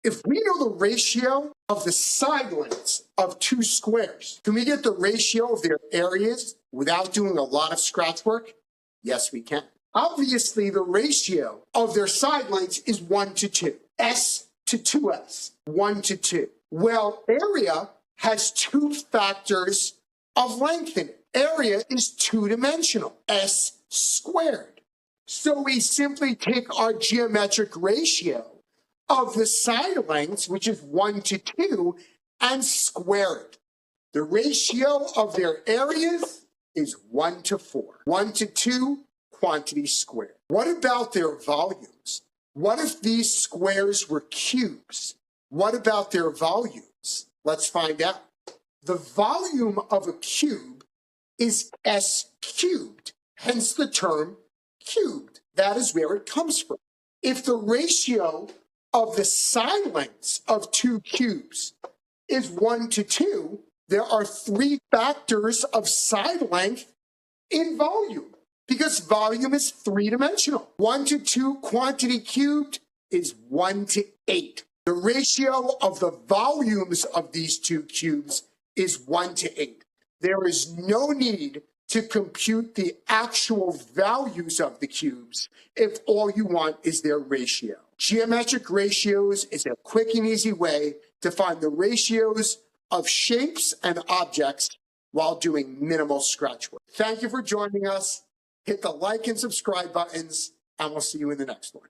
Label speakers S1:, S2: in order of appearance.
S1: If we know the ratio of the side lengths of two squares, can we get the ratio of their areas without doing a lot of scratch work? Yes, we can. Obviously, the ratio of their side lengths is 1 to 2. S to 2S, 1 to 2. Well, area has two factors of length in it. Area is two-dimensional, S squared. So we simply take our geometric ratio of the side lengths, which is 1 to 2, and square it. The ratio of their areas is 1 to 4. 1 to 2, quantity squared. What about their volumes? What if these squares were cubes? What about their volumes? Let's find out. The volume of a cube is S cubed, hence the term cubed. That is where it comes from. If the ratio of the side lengths of two cubes is 1 to 2, there are three factors of side length in volume, because volume is three-dimensional. 1 to 2 quantity cubed is 1 to 8. The ratio of the volumes of these two cubes is 1 to 8. There is no need to compute the actual values of the cubes if all you want is their ratio. Geometric ratios is a quick and easy way to find the ratios of shapes and objects while doing minimal scratch work. Thank you for joining us. Hit the like and subscribe buttons, and we'll see you in the next one.